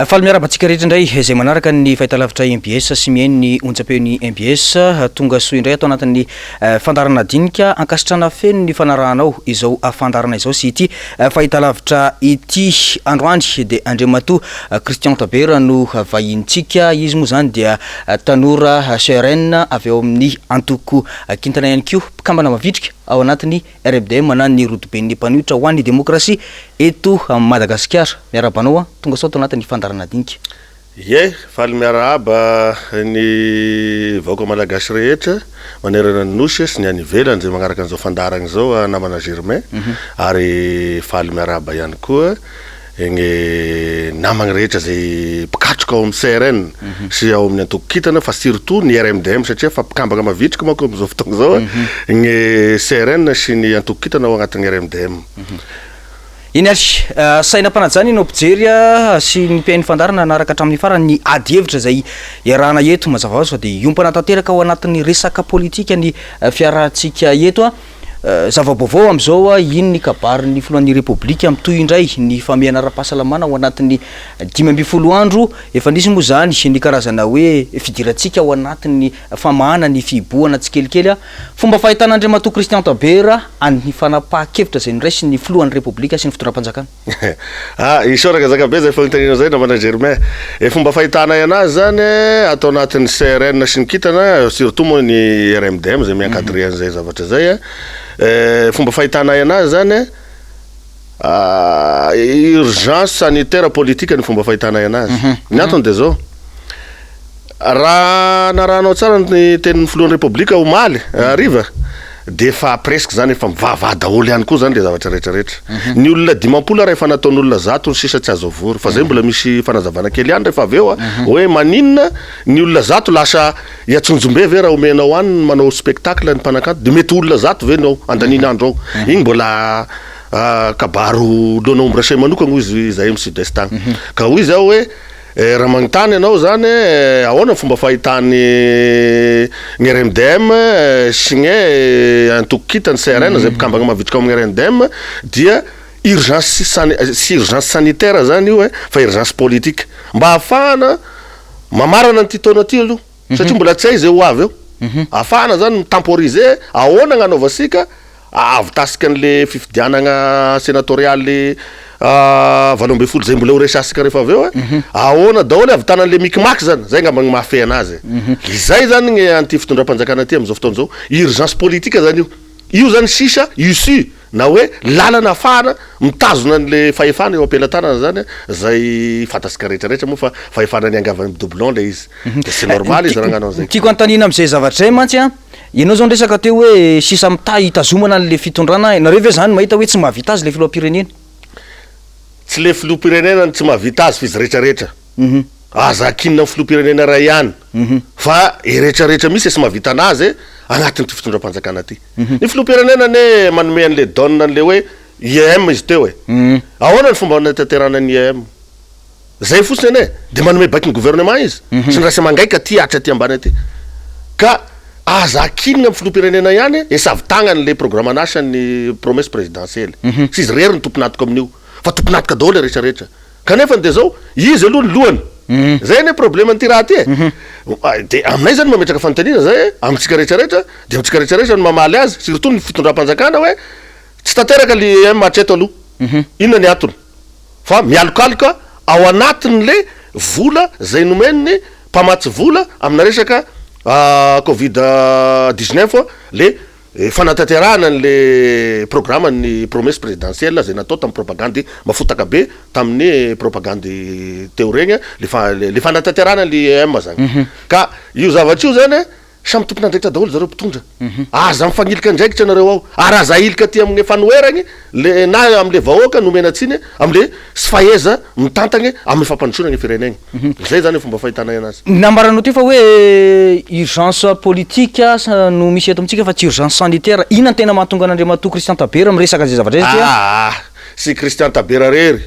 Faly miarabantsika rehetra indray izay manaraka ny fahitalavitra MBS sy mihaino ny onjam-peon'ny MBS tonga soa indray atao anatin'ny fandarana dinika ankasitrana feno ny fanarahanao izao fandarana izao sy ity fahitalavitra ity androandry dia Andriamatoa Christian Tabera no vahintsika izy moa zany dia tanora sereine avy eo amin'ny antoko kintana ihany koa mpikambana mavitrika ao anatin'ny RFDM na ny rodoben'ny mpaniotra ho an'ny demokrasia eto Madagasikara. Miarabanao tonga soa atao anatin'ny fandarana dinika. Ye, faly miarahaba ny vahoaka malagasy rehetra manerana ny nosy sy ny any ivelany zay magnaraka an'izao fandarana zao namana Germain ary faly miarahaba ihany koa gne namagny rehetra zay pikatroka ao amin'ny CRN sy ao amin'ny antoko kitana fa surtout ny RMDM satria fa mpikambana mavitrika manko amin'izao fotoagna zao ny CRN sy ny antoko kitana ao agnatin'ny RMDM. Iny ary sainam-panajana ino ampijery sy ny mpiainy fandarana naraka hatramin'ny farany ny ady hevitra zay iarahana eto mazava hoazy fa dia iompana tanteraka ao anatin'ny resaka politika ny fiarahantsika eto zava-baovao am'izao ino ny kabarin'ny filohan'ny repoblika amitoy indray ny famehana ara-pahasalamana ao anatin'ny 12 andro efa nisy moa zany ny karazana hoe fidirantsika ao anatin'ny famahana ny fiboana tsikelikely fomba fahitana Andriamatoa Christian Tabera any fanapaha-kevitra zay niraisy ny filohan'ny repoblika sy ny fitondram-panjakana. Isoraka zakabe zay fagnotaniana zay namana Germain fomba fahitana anazy zany atao anatin'ny CRN sy ny kitana surtout moa ny RMDM zay miankadre an'izay zavatra zay fomba fahitana anazy zany urgence sanitaire politique ny fomba fahitana anazy ny antony de zao raha narahanao tsara ny tenin'ny filohan'ny repoblika omaly ariva de fa presque zany efa mivavah daholo ihany koa zany le zavatra rehetrarehetra ny olona 50 raha efa nataon'olona zato ny sisa tsy azo avory fa zay mbola misy fanazavana kely ihany rehefa aveo hoe maninona ny olona zato lasa iatsonjombe ve raha omenao any manao spectacle ny mpanakanto de mety olona zato ve nao andaniny andro ao igny mbola kabaro le nombre say manokana izy zay amin'ny sud-est agny ka hoy izy ao hoe raha magnotany ianao zany ahoana fomba fahitany ny RMDM sy ny antoko kitany CRN zay mpikambana mavitrika amin'ny RMDM dia urgence sanitaire zany io fa urgence politique mba ahafahana mamarana ny taona ty aloha satria mbola tsy hay zay ho avy eo ahafahana zany mitemporiser ahoana gn'anaovasika avitasika an'le fifidianana sénatoriale 20 zay mbola ho resasika rehefa aveo ahoana daholo avitana an'le mikimaky zany zay ngambagny mahafehy anazy izay zany ny anty fitondram-panjakana ty am'izao fotoana zao urgence politique zany io zany sisa issue na hoe lalana afahana mitazona an'le fahefana eo ampelantanana zany zay fantasika rehetrarehetra moa fa fahefana ny angavany doublon le izy de c'est normal izy raha nanao zay tiako antanina am'izay zavatra zay mantsy ianao zao ndresaka teo hoe sisa mita hitazomana an'le fitondrana nareo ve zany mahita hoe tsy mahavita azy le filoha-pirenena tsy le filoha-pirenena tsy mahavita azy fa izy rehetrarehetra aza kinina ny filoha-pirenena ray ihany fa rehetrarehetra misy sy mahavita anazy agnatin'ty fitondram-panjakana ty ny filoha-pirenena ne manome an'le donne an'le hoe IEM izy teo ahoana ny fomba natanterana ny IEM zay fotsiny ane de manome baky ny gouvernement izy sy nirasa mangaika ty atra ty ambany aty ka aza kinina amin'ny filoha-pirenena ihany esavitagna an'le programme anasa ny promesse présidentielle sy izy rery ny tomponatoko amin'io fa tomponatoko daholo rehetrarehetra kanefa de zao izy aloha ny lohany zay ne problème an'ty raha ty de aminay zany mametraka fanontaniana zay amitsika rehetrarehetra de amitsika rehetrarehetra ny mamaly azy surtout ny fitondram-panjakana hoe tsy tanteraka le matreto aloha inona ny antony fa mialokaloka ao anatiny le vola zay nomeniny mpamatsy vola amina resaka Covid-19 le fanatanterahana an'le programme ny promesse présidentielle zay natao tamin'ny propagande mafotaka be tamin'ny propagande teo regny le fanatanterahana le IEM zany ka io zavatra io zany samy tompon'andraikitra daholo zareo mpitondra aza mifanilika ndraikitra nareo ao ary aza ilika ty amin'ny fanoeragny le na am'le vahoaka nomenatsiny am'le sy faheza mitantagny amin'ny fampandrosoana ny firenegny zay zany fomba fahitana anazy nambaranao ty fa hoe urgence politique no misy eto amitsika fa tsy urgence sanitaire ina tena mahatonga an'Andriamatoa Christian Tabera miresaka zay zavatra zay sy Christian Tabera rery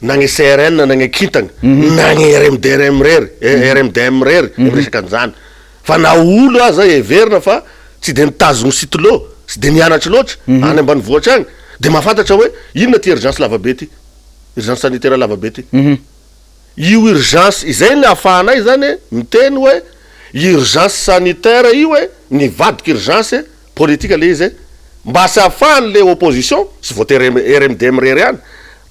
na ny CRN na ny kintagna na ny RMDM rery miresaka an'izany fa na olo aza everina fa tsy de nitazogny sitilo tsy de nianatry loatra any ambany vohatra agny de mahafantatra hoe inona ty urgence lavabe ty urgence sanitaire lavabe ty io urgence izay ny ahafahanay zany miteny hoe urgence sanitaire io hoe nivadiky urgence politika le izy mba sy ahafahany le opposition sy vote RMDM rery any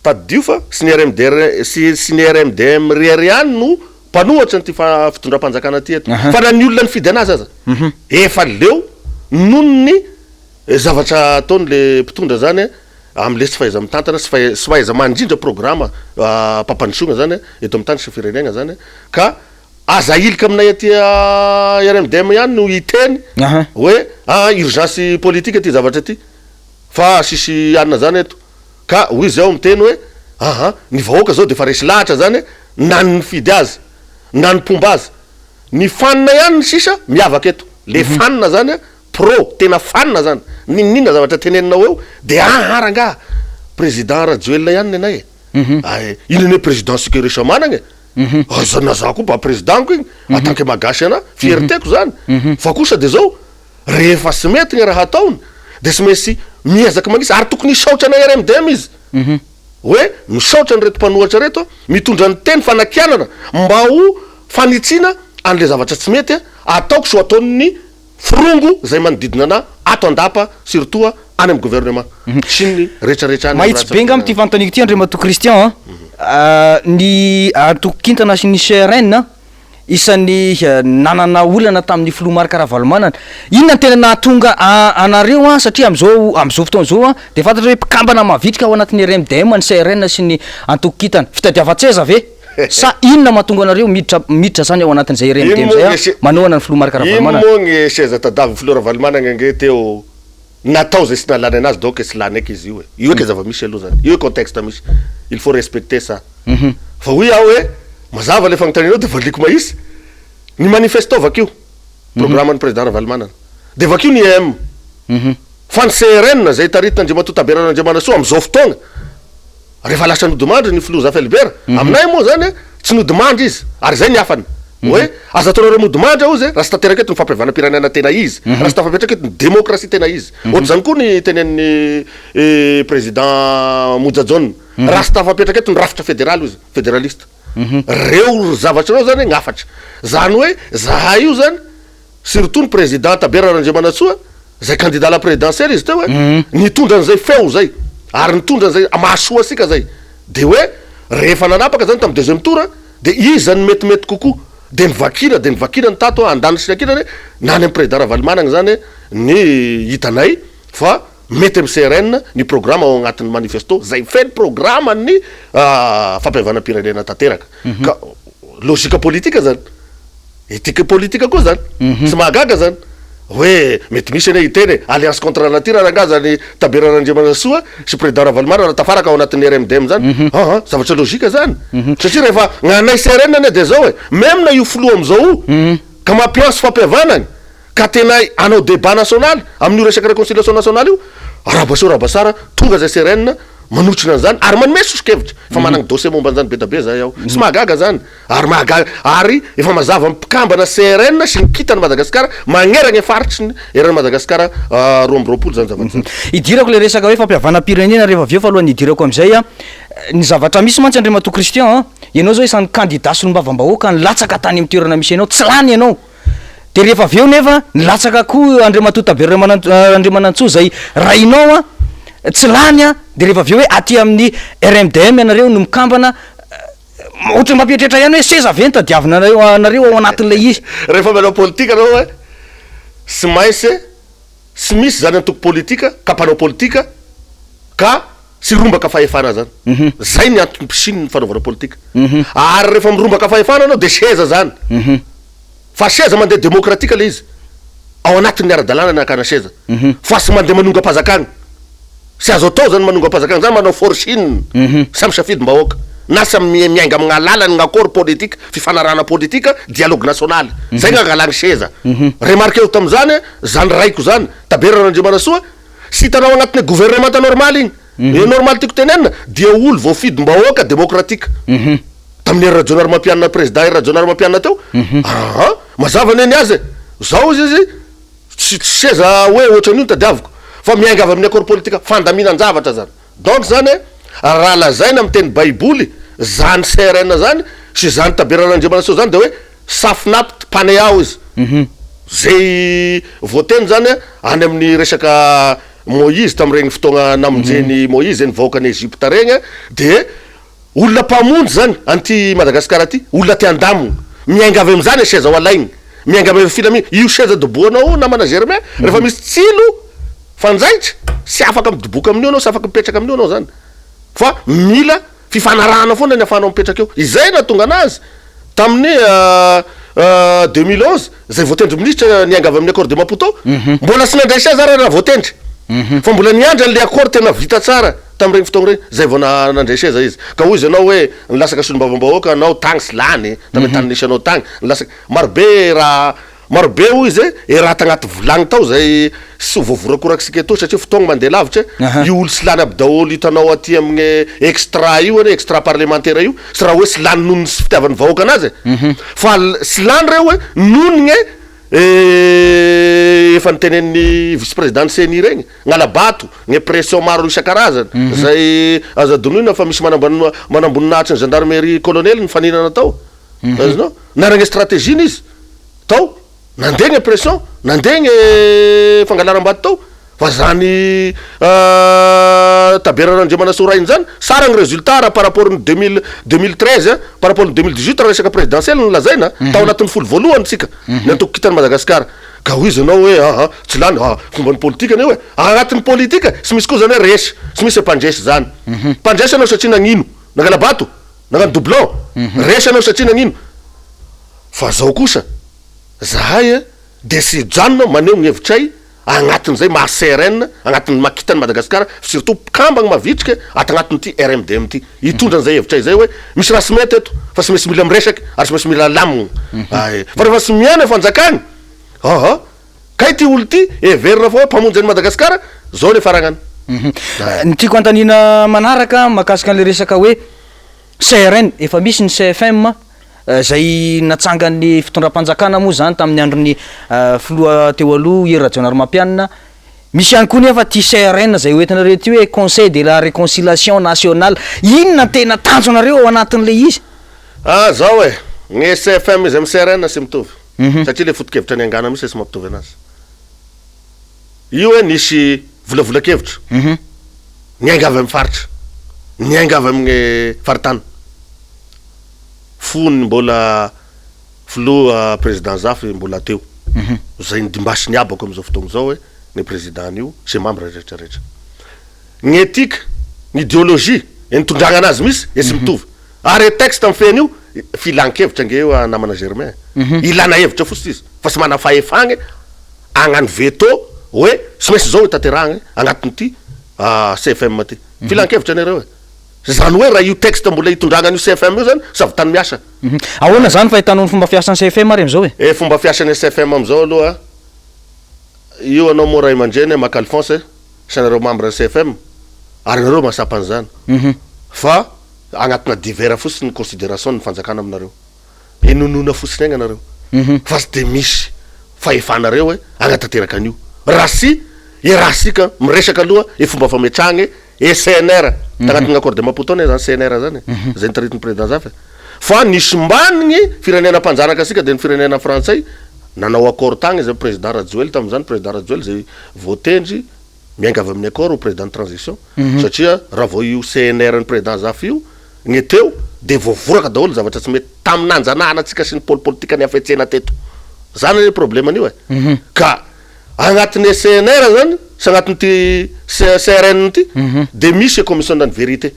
tadio fa sy ny RMDM rery any no mpanohatra ny ty fitondram-panjakana ty eto fa na ny olona ny fidy anazy aza efa leo nono ny zavatra ataony le mpitondra zany am'le tsy fahaiza mitantana sy fahaiza mandrindra programma pampandrosoagna zany eto amin'ny tany sy firenena zany ka aza ilika aminay aty RMDM ihany no hiteny hoe urgence politique ty zavatra ty fa sisy anina zany eto ka hoy zao miteny hoe ny vahoaka zao de fa resy lahatra zany na ny fidy azy na ny pomba azy ny fanina ihany ny sisa miavaka eto le fanina zany pro tena fanina zany ninina zavatra tenenina eo de ranga président rajoelina ihany nenay inone président sika resa managna zana za koa mba présidentko igny atanke magasy ana fiertéko zany fa kosa de zao rehefa sy mety gny raha ataony de sy maintsy miezaka magnisy ary tokony isaotra na RMDM izy hoe misaotra ny reto mpanohatra reto mitondra ny teny fanakianana mba ho fanitsina an'le zavatra tsy mety ataoko so ataony frongo zay manodidina ana ato andapa surtout any amin'ny gouvernement sy ny rehetrarehetra mahitsy benga am'ty fantaniko ty Andriamato Christian ny atokintana sy ny CRN isan'ny nanana olana tamin'ny filoha Marc Ravalomanana inona tena nahatonga anareo satria am'izao fotoana zao de fantatra hoe mpikambana mavitrika ao anatin'ny RMDM ny CRN sy ny antokintana fitadiavan-tseza ve sa inona mahatonga anareo miditra zany ao anatin'izay RMDM zay manohana ny filoha Marc Ravalomanana ino moa gny seza tadavy filoha Ravalomanana nge teo natao zay sy nalany anazy donc sy lany eky izy io eky zava-misy aloha zany io contexte misy il faut respecter ça fa hoy aho hoe mazava le fagnontanianao de valiko mahisy ny manifesto vakio programme ny président Ravalomanana de vakio ny M fa ny CRN zay taritina Andriamato Taberan'Andriamanasoa am'izao fotoagna rehefa lasa nodimandry ny filoha Zafelibera aminay moa zany tsy nodimandry izy ary zay ny afany hoe aza ataonareo modimandry ao zay raha sy tateraka eto ny fampiavana-pirenena tena izy raha sy tafapetraka eto ny démocratie tena izy ohatra zany koa ny tenen'ny président Mojajon raha sy tafapetraka eto ny rafitra fédéral izy fédéraliste reo zavatra reo zany gn'afatra zany hoe zahay io zany surtout ny président Taberan'Andriamanasoa zay candidat la présidentielle izy teo hoe nitondran'zay feo zay ary nitondran'zay mahasoa asika zay de hoe rehefa nanapaka zany tamin'ny deuxième tour de izy zany metimety kokoa de nivakina ny tato andany sy akinany nany amin'ny président Ravalomanana zany ny hitanay fa mety amin'ny CRN ny programme ao agnatin'ny manifesto zay feny programme ny fampiavana-pirenena tanteraka ka logika politika zany éthique politika koa zany sy mahagaga zany hoe mety misy ane hiteny alliance contre la nature ranga zany Taberan'Andriamanasoa sy président Ravalomanana tafaraka ao anatin'ny RMDM zany zavatra logika zany satria rehefa gnanay CRN ane de zao même na io filoha am'izao ka mampianso fampiavanany ka tena anao débat national amin'io resaka réconciliation nationale io rabasara tonga zay CRN manotrina an'zany ary manome sosikevitra fa managny dossier momba an'zany be da be zay aho sy mahagaga zany ary mahagaga ary efa mazava mpikambana CRN sy ny kitany Madagasikara magneragny efaritsy ny eran'ny Madagasikara 2020 zany zavatra idirako le resaka hoe fampiavana-pirenena rehefa aveo fa alohan'ny idirako am'izay ny zavatra misy mantsy Andriamato Christian ianao zao isan'ny candidat sy nombavam-bahoaka nilatsaka tany amin'ny toerana misy ianao tsy lany ianao de rehefa aveo nefa nilatsaka koa Andriamato Taberan'Andriamanantsoa zay rainao tsy lany de rehefa aveo hoe aty amin'ny RMDM anareo no mikambana ohatra mampiatratra ihany hoe seza ve nitadiavina anareo ao anatin'le izy rehefa manao politika anao hoe sy mainsy sy misy zany antoko politika ka mpanao politika ka sy rombaka fahefana zany zay ny antony pisiny ny fanaovana politika ary rehefa mirombaka fahefana anao de seza zany fa seza mandeha démocratique le izy ao anatin'ny ara-dalàna ny akana seza fa sy mandeha manonga-pazakagny sy azo atao zany manonga-pazakagny zany manao forcine samy safidy-mbahoaka na samy miainga amin'ny alalany gn'accord politique fifanarana politika dialogue national zay gn'angalagny seza remarqueo tam'zany zany raiko zany Taberan'Andriamanasoa sy hitanao agnatin'ny gouvernement normal igny normal tiako tenenina dia olo voafidy-mbahoaka démocratique tamin'ny rajonary mampianana président rajonary mampianana teo mazava neny azy zao izy tsy seza hoe ohatran'io tadiaviko fa miainga avy amin'ny accord politika fandaminan-javatra zany donc zany raha lazaina amin'ny teny baiboly zany CRN zany sy zany taberan'andriamanitra zany de hoe safinapy pane ao izy zay voateny zany any amin'ny resaka Moïse tamregny fotoagna namonjeny Moïse ny vahoaka ny Egypte regny de olona mpamonjy zany anty Madagasikara aty olona ty andamigny miainga avy am'zany seza ho alaigny miainga avy filami io seza doboanao namana Germain rehefa misy tsilo fanjaitra sy afaka midoboka amin'io anao sy afaka mipetraka amin'io anao zany fa mila fifanarahana foana ny afanao mipetraka eo izay na tonga anazy tamin'ny 2011 zay voatendry ministra nianga avy amin'ny accord de Maputo mbola sy nandray seza raha voatendry fa mbola niandra le accord tena vita tsara tamregny fotoagna regny zay vao nandray seza izy ka hoy izy anao hoe nilasaka solombavam-bahoaka anao tagny sy lany tamy tany nisy anao tagny nilasaka marobe hoy izy raha tagnaty volagny tao zay sy voavorakorakisika eto satria fotoagna mandeha lavitra io olo sy lany aby daholo hitanao aty amin'ny extra io ane extra parlementaire io sy raha hoe sy lany nono sy fitiavan'ny vahoaka anazy fa sy lany reo hoe nonigny efa nitenen'ny vice président CNI regny gn'alabato gny pression maro isan-karazany zay aza donoina fa misy manamboninahitry ny gendarmerie colonel ny faninana tao azinao naragny stratégie izy tao nandeha gny pression nandeha gny fangalaram-bato tao fa zany taberan'andriamanitra orainy zany sara gny résultat raha par rapport ny 2013 par rapport ny 2018 raha resaka présidentiel nolazaina tao anatin'ny folo voalohany tsika ny antoko kitany Madagasikara ka ho izy anao hoe tsy lany fomba ny politika ane hoe agnatin'ny politika sy misy koa zany hoe resy sy misy mpandraisy zany mpandraisy anao satria nagnino nangalabato nagnano doublon resy anao satria nagnino fa zao kosa zahay de sy janona maneho gny hevitray agnatin'izay maha-CRN agnatin'ny makitany Madagasikara surtout kambagny mavitrika aty agnatin'ity RMDM ty hitondra an'izay hevitray zay hoe misy raha sy mety eto fa sy mainsy mila miresaky ary sy mainsy mila lamigny fa rehefa sy miana fanjakany kay ty olo ty everina fa hoe mpamonjy any Madagasikara zao le faragnany ny tiako antanina manaraka mahakasika an'le resaka hoe CRN efa misy ny CFM zay natsangan'ny fitondram-panjakana moa zany tamin'ny andron'ny filoha teo aloha Ira Rajaonarimampianina misy ihany koa nefa ty CRN zay hoentinareo ty hoe Conseil de la Réconciliation Nationale inona tena tanjo anareo ao anatin'le izy zao e gny CFM izy amy CRN sy mitovy satria le foto-kevitra ny angana misy sy mampitovy anazy io hoe nisy volavolan-kevitra niainga avy amy faritra niainga avy amin'ny faritany fony mbola filoha président Zafy mbola teo zay nidimbasy niabako am'izao fotoagna zao hoe ny président io sy membre rehetrarehetra gny éthique gny idéologie nitondragna anazy misy sy mitovy ary texte amy feny io filan-kevitra nge eo namana Germain ilana hevitra fotsy izy fa sy mana fahefagny agnano veto hoe sy mainsy zao tanterahagny agnatin'ity CFM ty filan-kevitra anareo zany hoe raha io texte mbola hitondragna io CFM io zany savy tany miasa ahoana zany fa hitanao ny fomba fiasan'ny CFM ary am'izao fomba fiasan'ny CFM am'izao aloha io anao moa ray aman-dreny Mac Alphonse sy anareo membre ny CFM ary nareo mahasapan'izany fa agnatina divers fotsiny ny considération ny fanjakana aminareo nonona fotsiny agny anareo fa sy de misy fahefanareo hoe agnatanteraka an'io raha sika miresaka aloha fomba fametrahagny CNR tagnatin'ny accord de Maputo zany CNR zany zay nitaritiny président Zafy fa nisy mbanigny firenena mpanjanaka asika de ny firenena frantsay nanao accord tagny zay président Rajoely tam'izany président Rajoely zay voatendry miainga avy amin'ny accord au président de transition satria raha vao io CNR ny président Zafy io gny teo de voavoraka daholo zavatra tsy mety tamin'anjanahanatsika sy ny politika ny afetsena teto zany le problème an'io ka agnatin'ny CNR zany sy agnatin'ty CRN ty de misy commission de vérité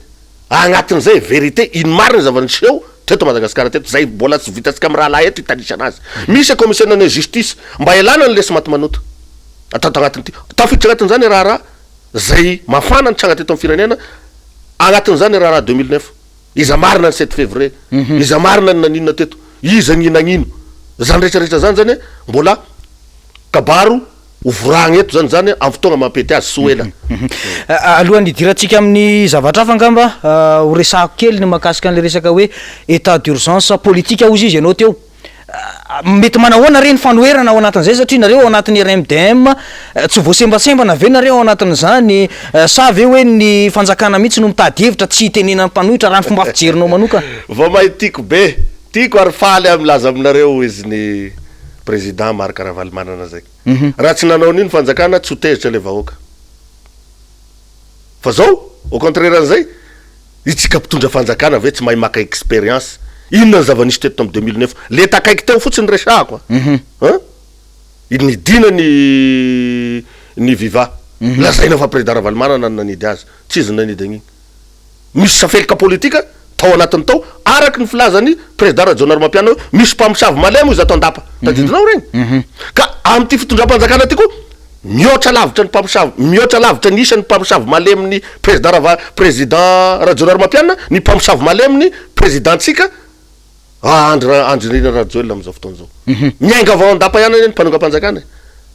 agnatin'izay vérité ino marina zava-niseho teto Madagasikara teto zay mbola tsy vitatsika amy raha laha eto hitanisy anazy misy commission de justice mba elana ny lesy maty manota atao agnatin'ty tafiditra agnatin'izany raha zay mafana ny tranga teto amy firenena agnatin'izany raha 2009 iza marina ny 7 février iza marina ny naninona teto iza gninanino zany rehetrarehetra zany mbola kabaro ovoragny eto zany amy fotoagna mampety azy sy ela alohan'ny idiratsika amin'ny zavatra hafa angamba ho resako kely ny mahakasika an'le resaka hoe état d'urgence politika ozy izy ianao teo mety manahoana reny fanoherana ao anatin'izay satria nareo ao anatin'ny RMDM tsy voasembatsembana ve nareo ao anatin'izany sa ve hoe ny fanjakana mihitsy no mitady hevitra tsy hitenenany mpanohitra raha ny fomba fijerinao manoka vao mahitiako be tiako ary faly amlaza aminareo izy ny président Marc Ravalomanana zay raha tsy nanao nino fanjakana tsy ho tezitra le vahoaka fa zao au contraire an'izay itsika mpitondra fanjakana ve tsy mahay maka expérience inona ny zava-nisy teto tamin'ny 2009 le takaiky teo fotsiny resahako nidina ny viva lazaina fa président Ravalomanana nanidy azy tsy izy nanidy agniny misy safelika politika tao anatiny tao araky ny filazany président Rajonar Mampiano misy mpamosavy malemo izy atao andapa tadidinao regny ka am'ty fitondram-panjakana ty koa mihoatra lavitra ny mpamosavy mihoatra lavitra ny isan'ny mpamosavy malemony président Rajonar Mampiana ny mpamosavy malemony présidentsika Andrina Rajoelina am'izao fotoana zao miainga avao andapa ihany ny mpanonga-panjakana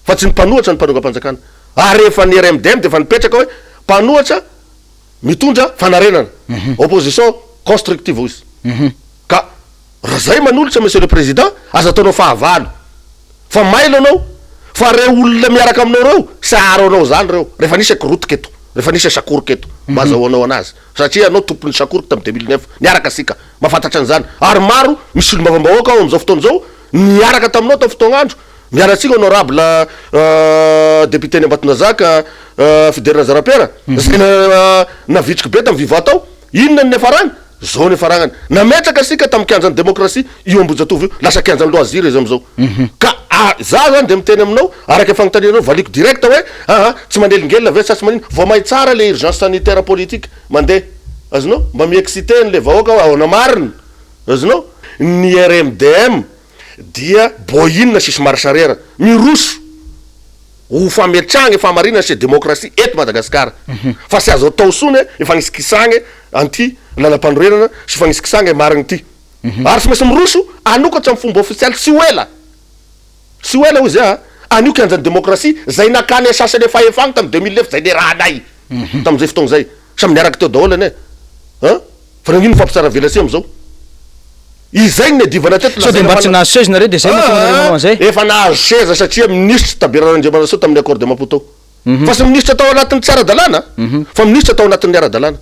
fa tsy ny mpanohatra ny mpanonga-panjakana ary rehefa ny RMDM de fa nipetraka hoe mpanohatra mitondra fanarenana opposition constructive izy ka raha zay manolotra monsieur le président aza ataonao fahavalo fa mailo anao fa reo olona miaraka aminao reo saharo anao zany reo rehefa nisy akorotika eto rehefa nisy sakoroka eto mazahoanao anazy satria anao tompony sakoroka tamin'ny 2009 niaraka asika mahafantatra an'izany ary maro misy olo mavambahoaka ao am'izao fotoana zao niaraka taminao tao fotoagn'andro miaratsika honorable député ny Ambatonazaka Fidèle Nazarapera zay navitriky be tamin'ny Viva tao inona ny nefarana zao nefaranany nametraka asika tamin'ny kianjan'ny démocratie io ambojatovo io lasa kianjan'ny loisir izy am'izao ka za zany de miteny aminao araky fagnotanianao valiko direct hoe tsy mandelingelina ve sasy manino vao mahay tsara le urgence sanitaire politique mandeha azonao mba miexcité ny le vahoaka ao ahoana marina azonao ny RMDM dia boinina sisy marsarera miroso ho fametragna famarina sy démocratie eto Madagasikara fa sy azo atao sony efa nisikisagny anty lalam-panorenana sy fagnisikisagny marigny ty ary sy maintsy miroso anokatra amin'ny fomba officialy sy hoela hoy zay anioky anjany démocratie zay nakany asasany efa efagny tamin'ny 2009 zay le raha anay tamin'izay fotoagna zay samy niaraky teo daholo ane fa nagnino fampitsara velasi am'izao izay ny adivana teto so de mba tsy nahazo seza nareo de zay matonareo an'izay efa nahazo seza satria ministre Taberan'Andriamanitra tamin'ny accord de Maputo fa sy ministre tao anatin'ny tsy ara-dalàna fa ministre tao anatin'ny ara-dalàna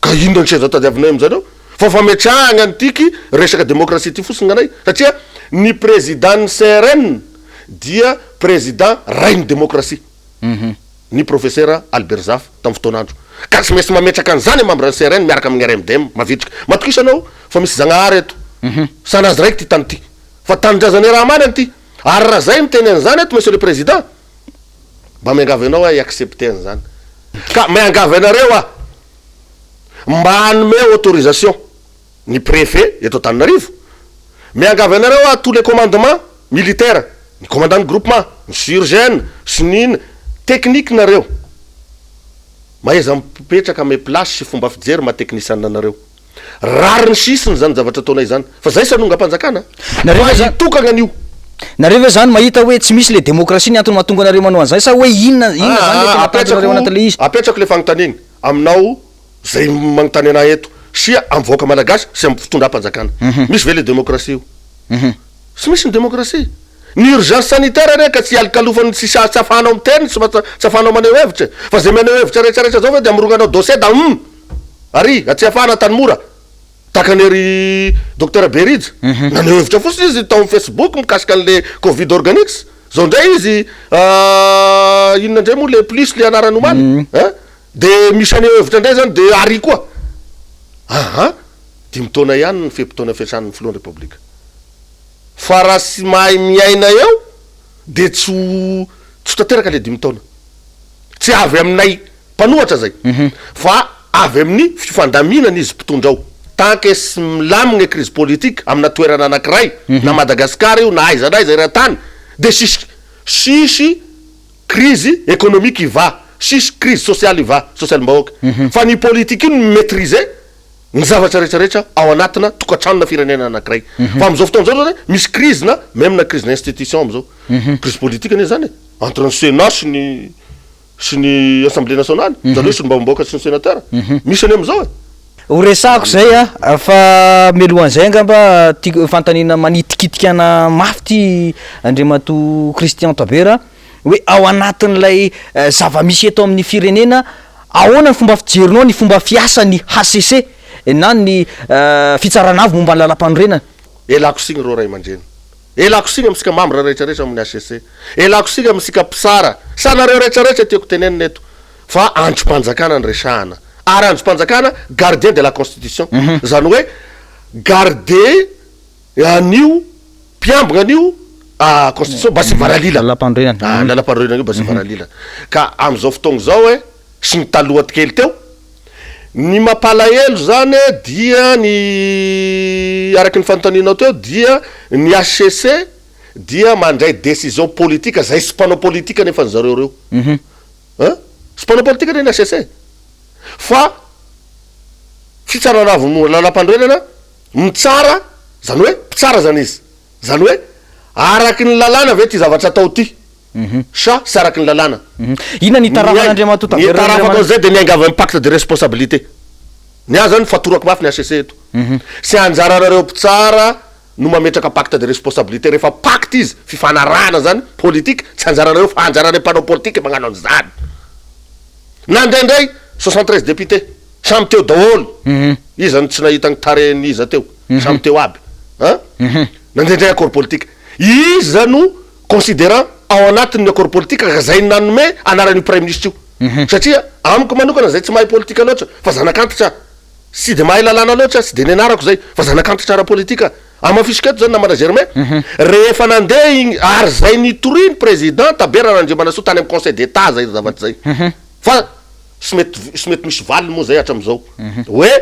ka ino ny seza tadiavinay am'zareo fa fametrahagna antiky resaka démocratie ty fotsiny anay satria ny président ny CRN dia président rainy démocratie ny professeur Albert Zaf tamin'ny fotoan'andro ka tsy maintsy mametraka an'izany membre ny CRN miaraka amin'ny RMDM mavitrika matokisanao fa misy zagnahary eto sanazy raiky ty tany ty fa tanindrazany raha manany ty ary raha zay miteny an'izany eto monsieur le président mba miangavy anao accepté an'izany ka miangavy anareo mba hanome autorisation ny préfet eto Antananarivo miangavy anareo tous les commandements militaires ny commandant de groupement ny surgène sy nina technique nareo mahaiza mipetraka ame place sy fomba fijery maha-technicienne nareo rary ny sisiny zany zavatra ataonay zany fa zay sanonga-panjakana tokagna an'io nareo ve zany mahita hoe tsy misy le démocratie ny antony mahatonga anareo manao an'izay sa hoe inona zany apetrako anatin'le izy apetrako le fagnotaniny aminao zay magnontany anay eto sia amin'ny voaka malagasy sy amin'ny fitondram-panjakana misy ve le démocratie io sy misy ny démocratie ny urgence sanitaire reka tsy alikalofan'ny tsy afanao amin'ny teny tsy afanao maneho hevitra fa zay maneho hevitra rehetrarehetra zao fa de amoronganao dossier da ary atsy afana tany mora takanery docteur Berija naneho hevitra fotsiny izy tao amin'ny Facebook mikasika an'le Covid organique zao ndray izy inona ndray moa le plus le anarany omaly de misy aneho hevitra ndray zany de ary koa dimy taona ihany ny fepitaona fiasan'ny filohan'ny république fa raha sy mahay miaina eo de tsy tateraka le dimy taona tsy avy aminay mpanohatra zay fa avy amin'ny fifandaminana izy mpitondrao tanke sy milamigna crise politique amina toerana anankiray na Madagasikara io na aiza iran-tany de sisy crise économique iva sisy crise sociale iva social-mbahoaka fa ny politique io maîtriser ny zavatra rehetrarehetra ao anatina tokatrano na firenena anankiray fa am'izao fotoana zao zany misy crise na même na crise na institution am'izao crise politique ane zany entre ny Sénat sy ny Assemblée nationale zany hoe sy ny mbamboaka sy ny sénateur misy any am'izao ho resako zay fa melohan'izay angamba tiako fantanina manitikitikana mafy ty Andriamato Christian Tabera hoe ao anatin'ilay zava-misy eto amin'ny firenena ahoana ny fomba fijerinao ny fomba fiasa ny HCC na ny fitsaranavy momba ny lalam-panorenana. Elako signy rô ray aman-dreny, elako signy amitsika membre rehetrarehetra amin'ny HCC, elako signy amitsika mpisara sanareo rehetrarehetra tiako tenenina eto fa androm-panjakana ny resahana ary androm-panjakana gardien de la constitution zany hoe garder anio mpiambina anio constitution mba sy varalila lalam-panorenana lalam-panorenana io mba sy varalila ka am'izao fotoagna zao hoe sy ny taloha kely teo ny mampalahelo zany dia ny araky ny fanotaninao teo dia ny HCC dia mandray décision politique zay sy mpanao politika nefa zareo reo sy mpanao politika ny HCC fa fitsaranavy no lalam-panorenana mitsara zany hoe mpitsara zany izy zany hoe araky ny lalàna ve ty zavatra atao ty sa sy araky ny lalàna ina ny tarafan'Andriamato Tabera ny tarafako zay de niangava pacte de responsabilité ny azy zany fatorako mafy ny HCC eto sy anjararareo mpitsara no mametraka pacte de responsabilité rehefa pacte izy fifanarahana zany politique tsy anjarareo fa anjarare mpanao politique magnano an'izany nandraindray 73 député samy teo daholo izy zany tsy nahita ny tareny iza teo samy teo aby nandraindray accord politique izy zany considérant ao anatin'ny accord politique ka zay nanome anaran'io premier ministre io satria amiko manokana zay tsy mahay politika loatra fa zanakantitra sy de mahay lalàna loatra sy de nianarako zay fa zanakantitra ara politika amafisiketo zany namana Germain rehefa nandeha igny ary zay nitoriny président Tabera Nandriamanasoa tany amin'ny conseil d'état zay zavatra zay fa sy mety misy valiny moa zay hatram'izao hoe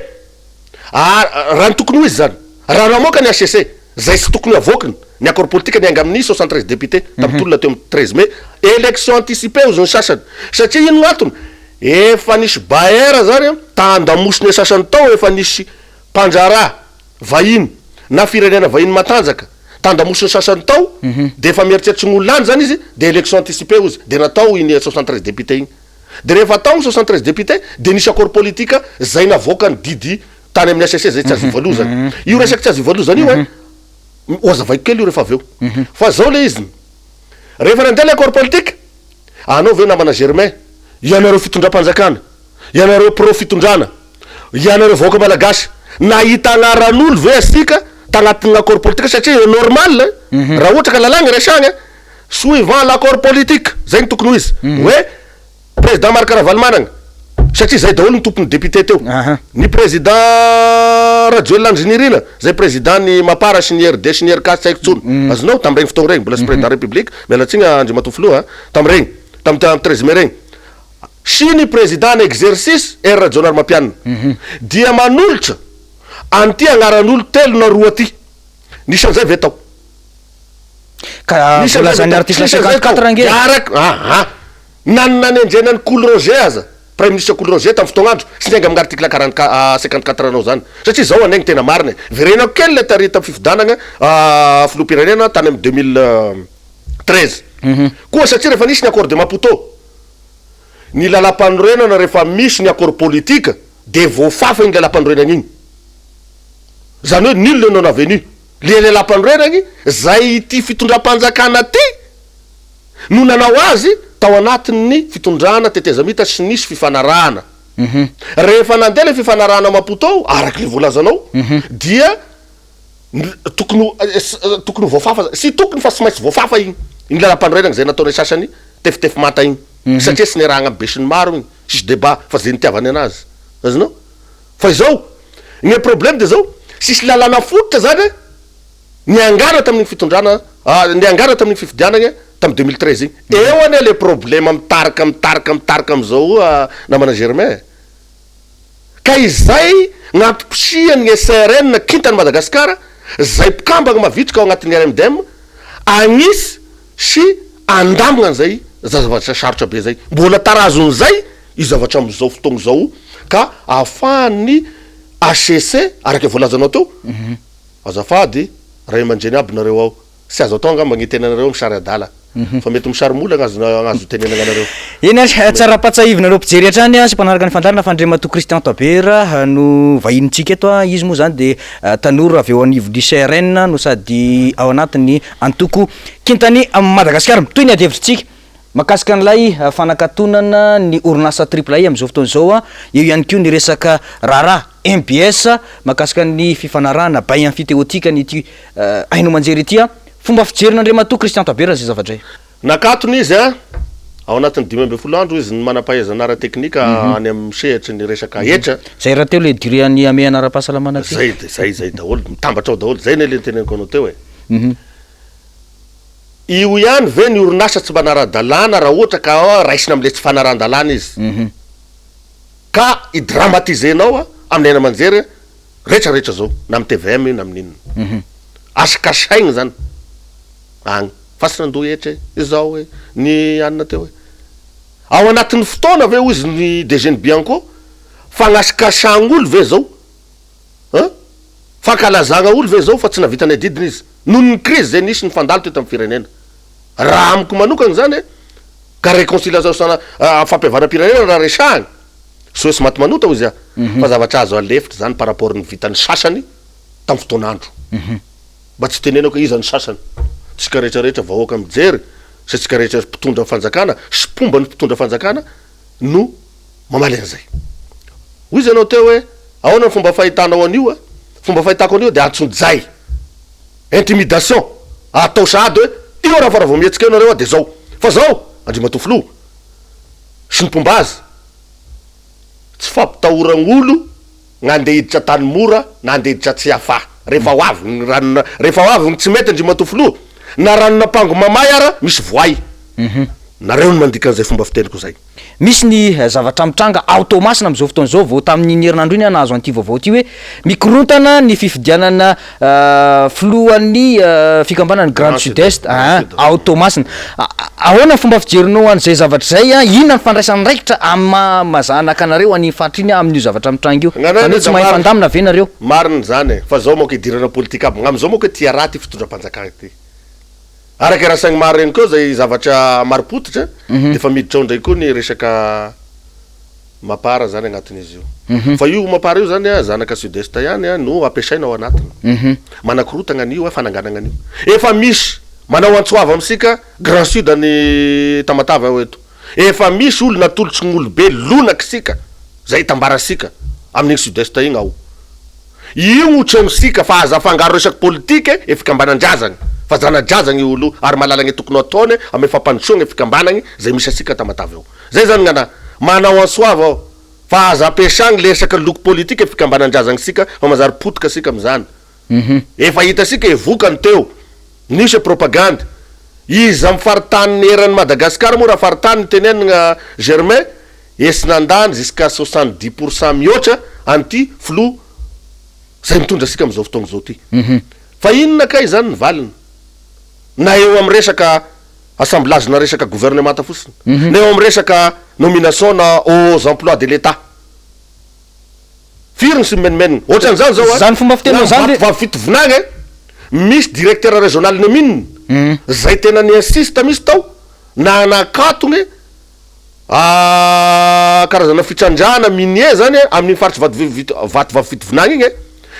raha ny tokony ho izy zany raha namoaka ny HCC zay sy tokony avoakiny ny accord politique nianga amin'ny 73 député tam'tolona teo amin'ny 13 mai élection anticipée ozy ny sasany satria ino gn'antony efa nisy baera zany tandamosiny e sasany tao efa nisy mpanjara vahiny na firenena vahiny matanjaka tandamosiny sasany tao de efa mieritseritsy gn'olany zany izy de élection anticipée ozy de natao iny 73 député igny de rehefa tao 73 député de nisy accord politique zay navoakany didy tany amin'ny HCC zay tsy azo ivalozany io resaky tsy azo ivalozany io oazavaiko kely io rehefa aveo fa zao le izy rehefa nandeha le accord politique anao veo namana Germain ianareo fitondram-panjakana ianareo pro fitondrana ianareo vahoaka malagasy nahita agnaran'olo ve asika tagnatin'ny accord politique satria normal raha ohatra ka lalàgna resagna suivant l'accord politique zay ny tokony ho izy hoe président Marc Ravalomanana satria zay daholo ny tompony député teo ny président Rajoelina Andrinirina zay président ny Mapara sy ny RD sy ny RK tsy haiko tsony azonao tam'regny fotoagna regny mbola sy président république mialatsigna Andriamato Filoha tam'regny tam 13 mai regny sy ny président en exercice Rajoelina Mampianina dia manolotra anty agnaran'olo telo na roa aty nisan'izay ve tao ka volazany article 54 ange nanany andrenany Cool Roger aza premier ministre Cool Roger tam fotoagnandro sy nianga amin'ny article 54 anao zany satria zao anegny tena marina verenako kely le tary tam fifidanagna filoham-pirenena tany amin'ny 2013 koa satria rehefa nisy ny accord de Maputo ny lalam-panorenana rehefa misy ny accord politique de voafafa igny lalam-panorenana igny zany hoe nul non avenu le lalam-panorenana zay ty fitondram-panjakana ty no nanao azy tao anatin'ny fitondrana tetezamita sy nisy fifanarahana rehefa nandeha le fifanarahana Maputo araky le volazanao dia tokony voafafa sy tokony fa sy maintsy voafafa igny lalam-panorenana zay nataony sasany tefitefy mata igny satria sy nirahagna be sy ny maro igny sisy débat fa zay nitiavany anazy azonao fa izao ny problème de zao sisy lalàna fototra zany niangara tamin'ny fitondrana niangara tamin'ny fifidianagna tam 2013 igny eo ane le problème mitaraka amizao namana Germain ka izay gn'antom-pisiany ny SRN na kintany Madagasikara zay mpikambagna mavitrika ao agnatin'ny RMDM agnisy sy andamagna an'izay zavatra sarotra be zay mbola tarazon'izay i zavatra am'izao fotoagna zao ka ahafahan'ny HCC araky volazanao teo azafady ray aman-dreny aby nareo ao sy azo atao anga magnitenanareo misary adala fa mety misarymolana azo tenenana anareo eny ary tsara-patsahivonareo mpijery hatrany sy mpanaraka ny fandarina fandriamato Christian Tabera no vahinintsika eto izy moa zany de tanora avy eo anivo lycérn no sady ao anatiny antoko kintany Madagasikara toy ny adihevitrintsika makasika an'ilay fanakatonana ny orinasa AAA am'izao fotoan'izao eo ihany koa ny resaka raharaha MBS makasika ny fifanarahana bay amfiteotika nyty haino manjery ity fomba fijerin'Andriamatoa Christian Tabera zay zavatra nakatony izy ao anatin'ny 12 andro izy ny manam-pahaizana ara-teknika any amin'ny sehatry ny resaka etra zay raha teo le durée any ame anara-pahasalamana zay daholo mitambatra ao daholo zay ny le teneniko anao teo io ihany ve ny orinasa tsy manara-dalàna raha ohatra ka raisina am'le tsy fanaran-dalàna izy ka idramatisenao amin'ny aina manjery rehetrarehetra zao na amin'ny TVM na amin'inona asikasaigny zany agny fasina andoha etra izao hoe ny anina teo hoe ao anatin'ny fotoana ve izy ny DGN Bianco fagnasikasagna olo ve zao fankalazagna olo ve zao fa tsy navitany adidiny izy noho ny crise zay nisy ny fandalo teto amin'ny firenena raha amiko manokana zany ka réconciliation fampihavanam-pirenena raha resahagny so sy maty manota izy fa zavatra azo alefitra zany par rapport ny vitany sasany tamin'ny fotoan'andro mba tsy tenenako iza ny sasany tsika rehetrarehetra vahoaka mijery sy tsika rehetra mpitondra fanjakana sy mpomba ny mpitondra fanjakana no mamaly an'izay hoy izy anao teo hoe ahoana ny fomba fahitanao an'io fomba fahitako an'io de antsonjay intimidation atao sady hoe io raha fara vomietsika eo nareo de zao fa zao Andriamatofilo sy ny mpomba azy tsy fampitahoran'olo gn'andeha hiditra tany mora na andeha hiditra tsy hafa rehefa ho avy ny ranona rehefa ho avy ny tsy mety Andriamatofilo na ranona pango mamay ara misy voay nareo ny mandika an'izay fomba fiteniko zay misy ny zavatra mitranga automasina am'izao fotoan'izao vao tamin'ny herinandro iny nahazo an'ity vaovao ty hoe mikorontana ny fifidianana filohan'ny fikambanany Grand Sud-Est automasina ahoana fomba fijerinao an'izay zavatra zay inona ny fandraisan'ny raikitra amazanaka anareo any fatriny amin'io zavatra mitranga io zany tsy mahay fandamina ve nareo mariny zany fa zao manko idirana politika aby gn'am'izao manko hoe tia raty fitondram-panjakana ty araky raha saigny maro reny koa zay zavatra maripotitra de fa miditra ao ndraiky koa ny resaka mapara zany agnatin'izy io fa io mapara io zany zanaka Sud-Est ihany no ampiasaina ao anatiny manakorotana an'io fananganana an'io efa misy manao antsoava amitsika Grand Sud any Tamatava ao eto efa misy olo natolotsy gn'olo be lonaky sika zay tambarasika amin'igny Sud-Est igny ao io gn'otrenosika fa aza fangaro resaky politike e fikambanandrazagny fa zanadrazagny olo ary malalagny e tokony ataony ame fampandrosoagny e fikambanagny zay misy asika Tamatava eo zay zany gnana manao ansoava ao fa aza ampiasagny le resaka loko politika e fikambanandrazagny sika fa mazary potika sika am'zany efa hitasika evokany teo nisy propagande izy amy faritany eran'ny Madagasikara moa raha faritany tenenina Germain esy nandany jusqu'à 70% mihoatra an'ity filo zay mitondra sika am'izao fotoagna zao ty fa inona kay zany ny valiny na eo amy resaka assemblage na resaka gouvernementa fotsiny na eo amy resaka nomination na aux emplois de l'État firiny sy menimeniny ohatran'izany zao zany fomba fitenao zany va fitovinagny misy directeur régional ny mininy zay tena ny insiste misy tao na nakatony karazana fitrandrana minie zany amin'ny faritry vaty va fitovinagny igny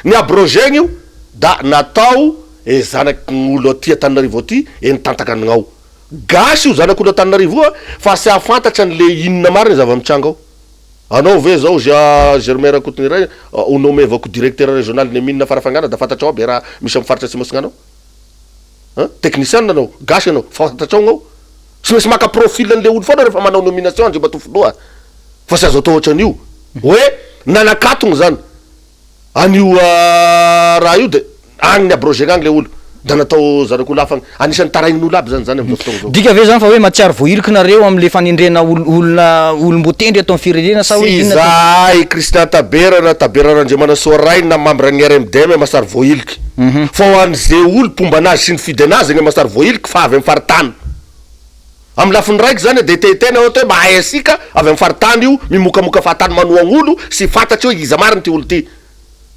ny abrogegny io da natao zanaky gn'olo aty Antananarivo aty nitantaka anignao gasy io zanak'olo Antananarivo fa sy afantatra an'le inona mariny zava-mitranga ao anao ve zao Germain Rakotony ray onomevako directeur régional ny minina farafangana da fantatra ao be raha misy amy faritra atsimosigna anao technicien anao gasy anao fantatra ao gnao tsy maintsy maka profil an'le olo foana rehefa manao nomination Andriamatofilo fa sy azo atao ohatran'io hoe nanakatony zany an'io raha io de agny ny abrogegna agny le olo da natao zanak'olo hafa anisan'ny tarain'olo aby zany am'izao fotoagna zao dika ve zany fa hoe matsiaro voahiliky nareo am'le fanendrena olona olombotendry atao amin'ny firenena sa hoe zay Christian Tabera na Taberan'Andriamanasoa ray na membre ny RMDM masary voahiliky fa ho an'izay olo pomba anazy sy ny fidy anazy gny masary voahiliky fa avy amy faritany amy lafiny raiky zany de tetena ohatra hoe mahay asika avy amy faritany io mimokamoka fahatany manoa gn'olo sy fantatry hoe iza mariny ty olo ty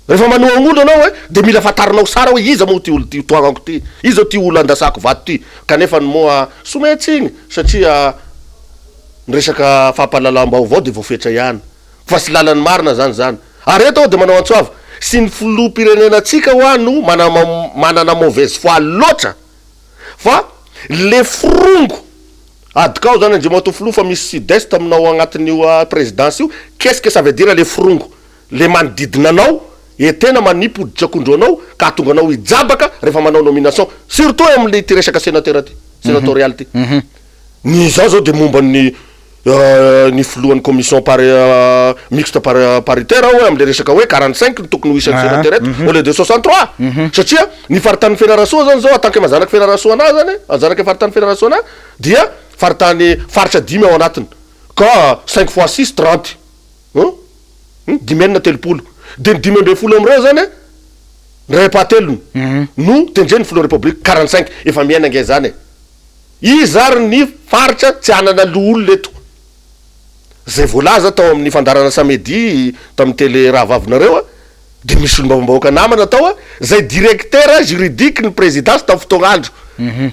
rehefa manoagn'olo anao hoe de mila fantarinao sara hoe iza moa ty olo ty toagnako ty, iza ty olo andasako vato ty, kanefa ny moa sometsy igny satria nyresaka fampahalalam-baovao de voafetra ihany fa sy lalany marina zany ary eto de manao antsoava sy ny filoham-pirenenantsika ho no manana mauvaise foi loatra fa le frongo adikao zany andre mato filoha fa misy sud-est aminao agnatin'io présidence io, qu'est-ce que ça veut dire le frongo, le manodidina anao tena manipoditra akondro anao ka tonga anao hijabaka rehefa manao nomination surtout am'le ty resaka sénateur ty sénatorial ty ny zao de momba ny filohan'ny commission mixte paritaire hoe am'le resaka hoe 45 ny tokony ho isan'ny sénateur eto au lieu de 63 satria ny faritany fédération zany zao atanke mazanaky fédération ana zany azanaky faritany fédération ana dia faritany faritra 10 ao anatiny ka 5 fois 6 30 dimenina telopolo de ny 10 amreo zany ray-pahatelony no tendreny filoha république 45 efa miainange zany izy ary ny faritra tsy anana loolo leto zay voalaza tao amin'ny fandarana samedi tamin'ny télé raha vavinareo de misy olombavambahoaka namana tao zay directeur juridique ny présidence tamin'ny fotoagna andro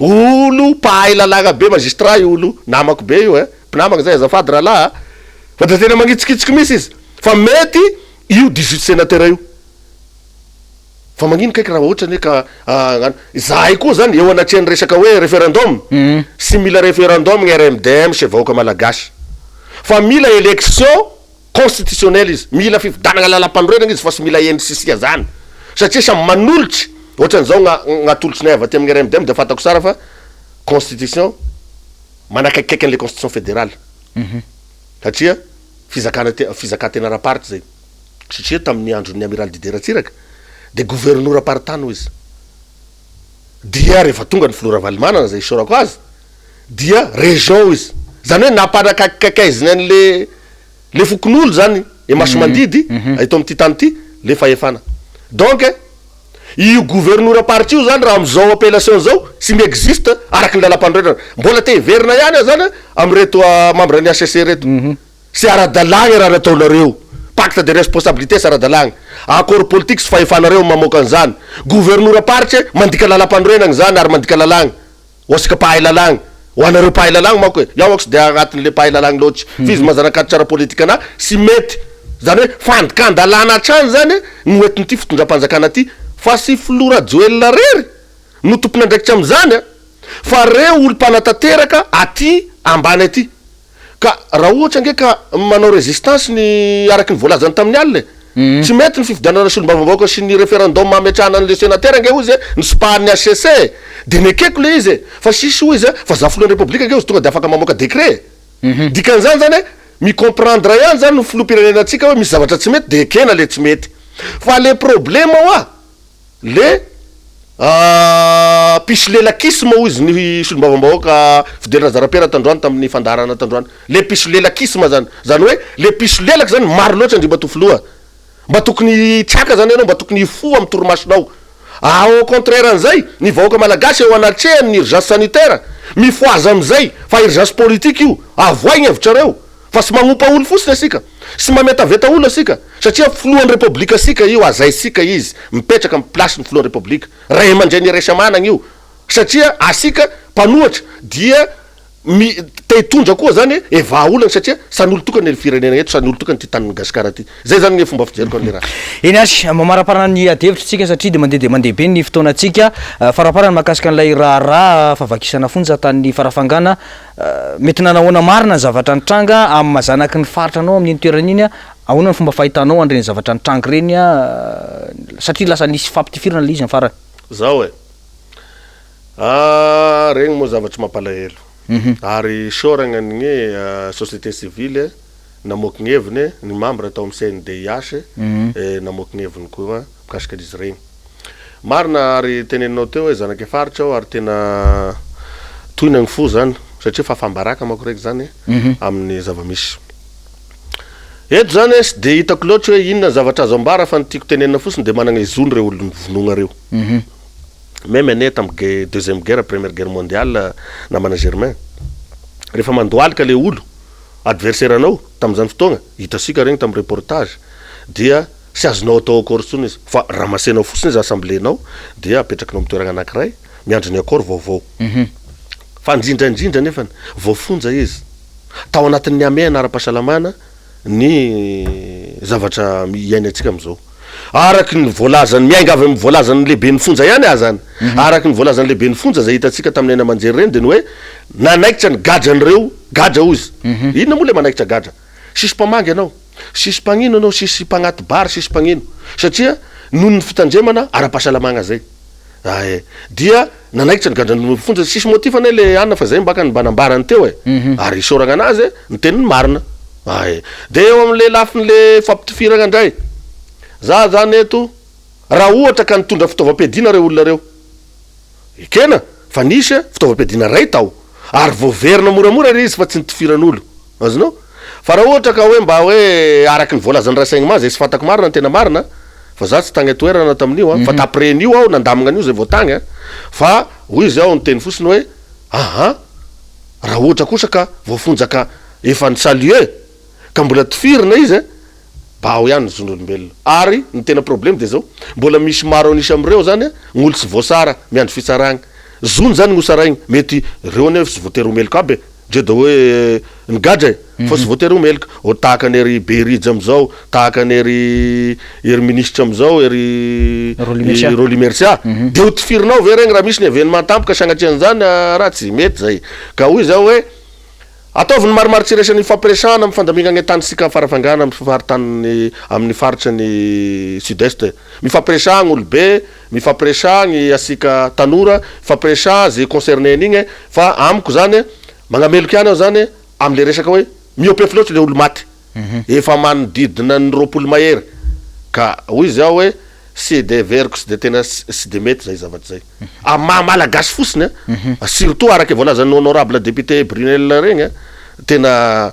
olo mpahay lalagna be magistrat io olo namako be io mpinamaka zay azafady rahalahy fa da tena magnitsikitsika misy izy fa mety io 18 sénateur io fa magnino kaiky raha ohatra ka zahay koa zany eo anatrehany resaka hoe référendum sy mila référendum ny RMDM sy vahoaka malagasy fa mila élection constitutionnelle izy mila fividanagna lalam-panorenagna izy fa sy mila endrisisia zany satria samy manolotry ohatran'izao gn'atolotsinay avy aty amin'ny RMDM de fatako sara fa constitution manakaikikaiky an'le constitution fédérale satria fizakantena raparty zay satria tamin'ny andron'ny amiral Dider Atsiraka de gouverneur apartano izy dia rehefa tonga ny filoha Ravalomanana zay isorako azy dia région izy zany hoe napanakakikaiziny an'le fokon'olo zany maso mandidy ato am'ty tany ty le fahefana donc io gouverneur parti io zany raha am'izao appellation zao sy miexiste araky ny lalam-panorenana mbola te hiverina ihany zany amreto membre ny ACC reto sy ara-dalagna raha nataonareo pacte de responsabilité sy ara-dalagna accord politique sy fahefanareo mamoaka an'izany gouverneur parti mandika lalam-panorenana zany ary mandika lalagna osika mpahay lalagna ho anareo mpahay lalagna manko hoe iaho ako sy de agnatin'le mpahay lalagna loatry fizy mazanakady tsara politika ana sy mety zany hoe fandikandalana hatrany zany noetiny ty fitondram-panjakana ty fa sy filoha Joel rery no tompony andraikitra am'izany fa reo olo mpanatanteraka aty ambany aty ka raha ohatra nge ka manao résistance ny araky ny voalazany tamin'ny alina tsy mety ny fifidianana sy olombavambaoaka sy ny référendum ametrahana an'le sénateur nge izy nysopahany ACC de nekeko le izy fa sisy ho izy fa za filohan'ny république nge izy tonga de afaka mamoaka décret dikan'izany zany micomprendre ihany zany no filoham-pirenenantsika hoe misy zavatra tsy mety de ekena le tsy mety fa le problème oa le pisolelakisme ho izy ny solombavambahoaka fidelina zara-pera tandroany tamin'ny fandarana tandroany le pisolelakisme zany zany hoe le pisolelaka zany maro loatra ndry mba to filoha mba tokony tsiaka zany anao mba tokony ifo amy toromasonao au contraire an'izay ny vahoaka malagasy eo anatrehany ny urgence sanitaire mifoaza am'izay fa urgence politique io avoaigny hevitrareo fa sy magnompa olo fotsiny asika sy mametaveta olo asika satria filohan'ny république asika io azaysika izy mipetraka amy place ny filohan'ny république ray amandray ny resa managna io satria asika mpanohatra dia te hitondra koa zany evaolana satria san'olo tokany ny firenena eto san'olo tokany ty tany Madagasikara ty zay zany ny fomba fijeriko an'le raha eny azy mamaraparana ny adihevitrytsika satria de mandeha be ny fotoanatsika faraparana mahakasika an'ilay raharaha favakisana fonja tany farafangana mety nanahoana marina ny zavatra nitranga amin'ny mazanaky ny faritra anao amin'ny toerana iny ahoana ny fomba fahitanao andreny zavatra nitranga reny satria lasa nisy fampitifirana le izy ny farany zao regny moa zavatry mampalahelo ary soragna ny société civile namoaky ny heviny ny membre atao amin'ny CNDH namoaky ny heviny koa mikasika an'izy regny marina ary teneninao teo hoe zanaky faritra ao ary tena tohina ny fo zany satria fafambaraka mako reky zany amin'ny zavamisy eto zany sy de hitako loatra hoe inona zavatra azo ambara fa nytiako tenenina fotsiny de managna izony reo olo vonogna reo même ne tam'y deuxième guerre première guerre mondiale namana Germain rehefa mandoalika le olo adversaire anao tam'izany fotoagna hitasika regny tam'y reportage dia sy azonao atao akory tsony izy fa raha masenao fotsiny izy assemblénao dia apetrakinao amin'ny toerana anankiray miandro ny akory vaovao fa indrindraindrindra nefany voafonja izy tao anatin'ny amena ara-pahasalamana ny zavatra iainantsika am'izao araky ny voalazany miainga avy amin'ny voalazany lehibe ny fonja ihany zany araky ny voalazany lehibe ny fonja zay hitantsika tamin'ny aina amanjery reny de ny hoe nanaikitra ny gadranyireo gadra ho izy inona moa le manaikitra gadra sisy mpamangy anao sisy mpagnino anao sisy mpagnaty bary sisy mpagnino satria noho ny fitandremana ara-pahasalamagna zay dia nanaikitra ny gadrany fonja sisy motif ane le anna fa zay mbaka ny mbanambarany teo ary isoragna anazy ny teniny marina de eo am'le lafin'le fampitifiragna indray za zany eto raha ohatra ka nitondra fitaovam-piadina reo olona reo ikena fa nisy fitaovam-piadina ray tao ary voaverina moramora izy fa tsy nitifiran'olo azonao fa raha ohatra ka hoe mba hoe araky ny voalazany rasaigny ma zay sy fantako marina ny tena marina fa za tsy tagny atoerana tamin'io fa d'après nio aho nandamagna an'io zay voatagny fa hoy izy aho nyteny fotsiny hoe raha ohatra kosa ka voafonjaka efa ny salue ka mbola tifirina izy mba ao ihany zon'olombelona ary ny tena problème de zao mbola misy maro anisy am'ireo zany gn'olo tsy voasara miandro fitsaragna zony zany gn'osaraigny mety reo ane sy voatery omeloka aby dre da hoe ny gadra fa sy voatery omeloka tahaka anery berija am'izao tahaka anery ministre am'izao roli mercia de ho tifirinao ve regny raha misy ny événement tampoka sagnatrian'zany raha tsy mety zay ka hoy zao hoe ataoviny maromaro tsiresany fampiresana amin'ny fandamigna ny tanisika farafangana amin'ny faritra ny sud-est mifampiresagny olobe mifampiresagny asika tanora fampiresagny zay concerné an'igny fa amiko zany magnameloka ihany aho zany am'le resaka hoe miopefy loatra le olo maty efa manodidina ny roapolo mahery ka hoy zao hoe sy de veriko sy de tena sy de mety zay zavatry zay malagasy fotsiny surtout araky voalazan'ny honorable député Brunel regny tena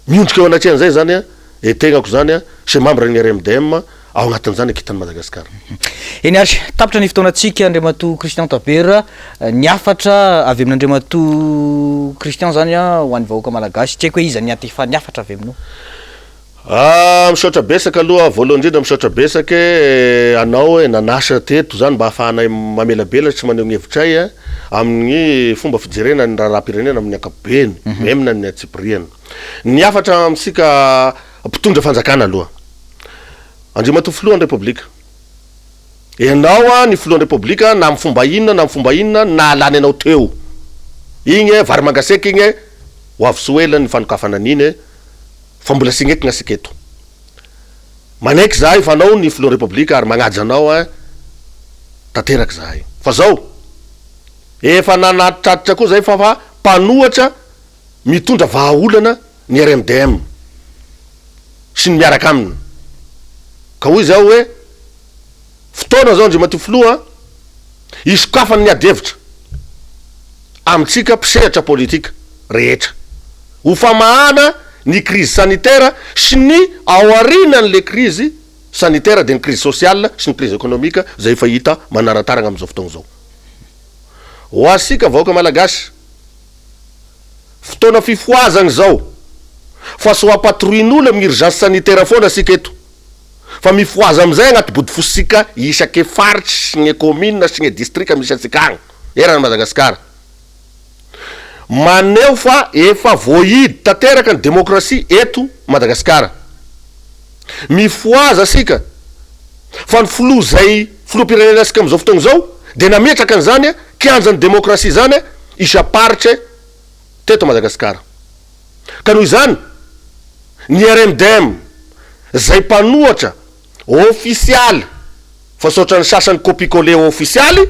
miondrika eo anatrehan'zay zany tegnako zany sy membre ny RMDM ao agnatin'izany akitany Madagasikara eny ary tapitra ny fotoanatsika Andriamato Christian Tabera niafatra avy amin'Andriamato Christian zany ho an'ny vahoaka malagasy tsy haiko hoe iza niatefa niafatra avy aminao misaotra besaka aloha voalohany indrindra misaotra besaka anao nanasa teto zany mba ahafahanay mamelabela tsy maneho gn'hevitray amin'ny fomba fijerena ny raharam-pirenena amin'ny ankapobeny memina ny atsipriana niafatra amitsika mpitondra fanjakana aloha Andriamato filohan'ny repoblika ianao ny filohan'ny repoblika na mfomba inona na alany anao teo igny vary mangaseky igny ho avy soela ny fanokafana an'iny fa mbola signeky gn'asika eto manaiky zahay fa anao ny filohan'ny repoblika ary magnaja anao tanteraky zahay fa zao efa nanatitratitra koa zay fa mpanohatra mitondra vahaolana ny RMDM sy ny miaraka aminy ka hoy zao hoe fotoana zao Andriamato filoha isokafany ny adevitra amitsika mpisehatra politika rehetra ho famahana ny crise sanitaire sy ny aorinan'le crise sanitaire de ny crise sociale sy ny crise économique zay efa hita manarataragna am'izao fotoagna zao ho asika vahoaka malagasy fotoana fifoazagny zao fa so apatrouin'olo amin'ny urgence sanitaire foana asika eto fa mifoaza am'izay agnaty body fositsika isaky faritsy sy ny commune sy ny district misy atsika agny erany Madagasikara maneo fa efa voahidy tanteraka ny demokrasia eto Madagasikara mifoaza asika fa ny filoha zay filoham-pirenena asika am'izao fotoagna zao de nametraka an'izany kianjan'ny demokrasia zany isa-paritry teto Madagasikara ka noho izany ny RMDM zay mpanohatra ofisialy fa saotra ny sasany copie-collé ofisialy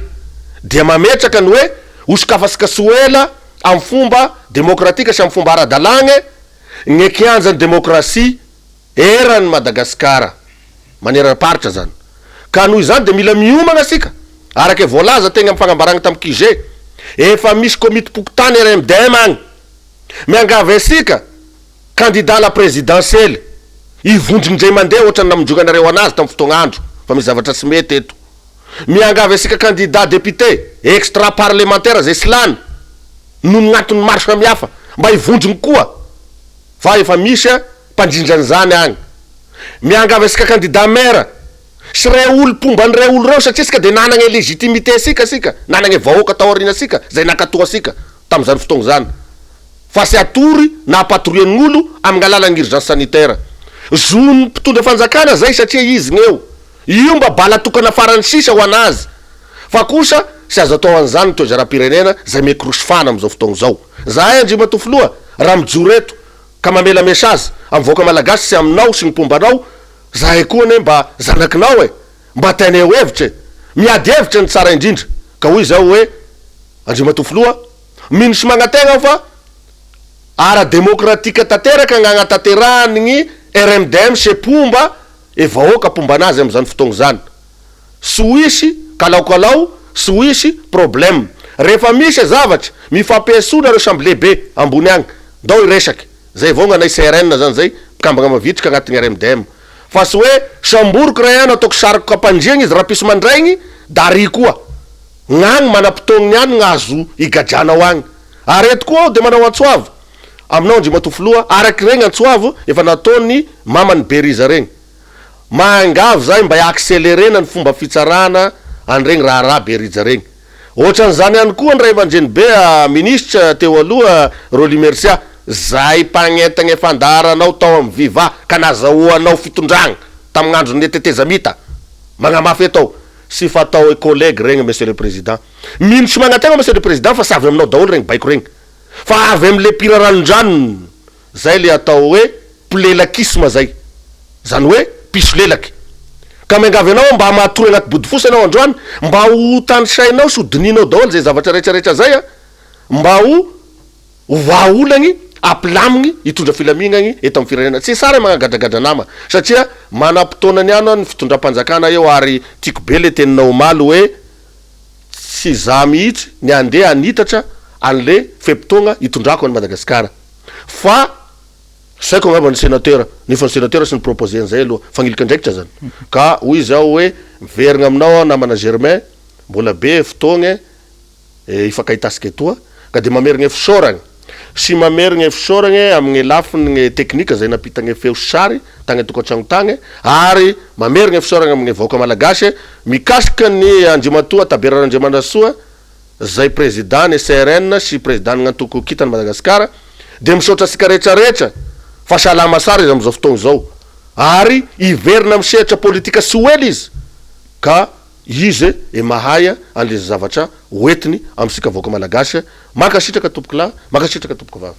dia mametraka ny hoe osokafasika soela amin'ny fomba demokratika sy amin'ny fomba ara-dalagny ny kianjan'ny demokrasia eran'ny Madagasikara manera-paritra zany ka noho izany de mila miomagna asika araky voalaza tegna amin'ny fagnambaragna tamin'ny QG efa misy komity pokotany RMDM agny miangavy asika candidat la présidentielle ivondrindray mandeha ohatrany namindroganareo anazy tamin'ny fotoagnandro fa misy zavatra tsy mety eto miangavy asika candidat député extra parlementaire zay sy lany no gn'antony maro samihafa mba ivondriny koa fa efa misy mpandrindran'izany agny miangavy asika candidat maire sy ray olo-pomba ny ray olo reo satria sika de nanagna légitimité sika nanagna vahoaka tao aorianasika zay nakatoasika tam'izany fotoagna zany fa sy atory na patrouillen'olo amin'ny alalan'ny urgence sanitaire zony mpitondra fanjakana zay satria izy gn'eo io mba bala tokana farany sisa ho anazy fa kosa sy azo atao an'izany toezaram-pirenena zay mikrosifana am'izao fotoagna zao zahay andry matofoloa raha mijoreto ka mamela mesazy am'voaka malagasy sy aminao sy gn'mpombanao zahay koa ne mba zanakinao mba taineo hevitra miady hevitra ny tsara indrindra ka hoy zao hoe andry matofoloa mino sy magnategna fa ara-demokratika tanteraka gn'agnatanterahany RMDM sy pomba vahoaka pomba anazy am'izany fotoagna zany sy hoisy kalaokalao sy hoisy problème rehefa misy zavatra mifampiasona reo samby lehibe ambony agny ndao iresaky zay vao gnanay CRN zany zay mpikambagna mavitrika agnatin'ny RMDM fa sy hoe samboroky ray any ataoko sariko kapandriagny izy raha piso mandraigny dary koa gn'agny manam-potognony any gn'azo igadranao agny arety koa de manao antsoavo aminao ndry matofoloa araky regny antsoavo efa nataony mamany beriza regny mangavy zay mba iaccélérena ny fomba fitsarana an'iregny raha beriza regny ohatran'izany ihany koa ny ray aman-dreny be ministre teo aloha Roli Mercia zay mpagnetagna efandaranao tao amin'ny viva ka nazahoanao fitondragna tamin'andro netetezamita magnamafy atao sy fatao e collègue regny monsieur le président mino sy magnategna monsieur le président fa sy avy aminao daholo regny baiko regny fa avy am'le pira ranondranony zay le atao hoe plelakisme zay zany hoe piso lelaky ka miangavy anao mba mahatory agnaty body fosy anao androany mba ho tanisainao sy hodininao daholo zay zavatra rehetrarehetra zay mba ho vaolagny apilamigny hitondra filaminagny eto amin'ny firenena tsy sara magnagadраgadra nama satria manam-potoanany any ny fitondram-panjakana eo ary tiako be le teninao omaly hoe tsy za mihitsy ny andeha anitatra an'le fepotogna hitondrako any Madagasikara fa saiko angamba ny sénateur nefa ny sénateur sy ny proposé an'izay aloha fagnilika ndraikitra zany ka hoy zao hoe miverigna aminao namana Germain mbola be fotoagna ifakaitasika etoa ka de mamerigna fisaoragna sy mamerigna fisaoragna amin'ny lafiny ny teknika zay napitagna feo sary tagny tokantragno tagny ary mamerigna fisaoragna amin'ny vahoaka malagasy mikasika ny andrimatoa taberarandriamanasoa zay président ny CRN sy président gn'antoko kitany Madagasikara de misaotra sika rehetrarehetra fa salama sara izy am'izao fotoagna zao ary iverina misehatra politika sy oely izy ka izy mahaya an'le zavatra hoetiny amsika vahoaka malagasy makasitraka tompoko lahy makasitraka tompoko vavy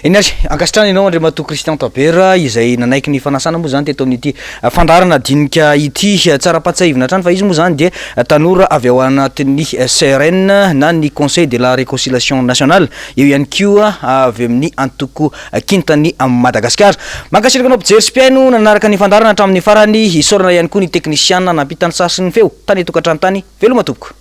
inazy ankasitrana ianao Andry Matoa Christian Tabera izay nanaiky ny fanasana moa zany teto amin'ity fandarana dinika ity tsara-patsaivina hatrany fa izy moa zany dia tanora avy ao anatin'ny CRN na ny Conseil de la Réconciliation Nationale eo ihany koa avy amin'ny antoko kintany Madagasikara mankasitraka anao mpijery sy mpiaino nanaraka ny fandarana hatramin'ny farany isaorana ihany koa ny technicien nampitany sasiny feo tany tokantrano tany veloma tompoko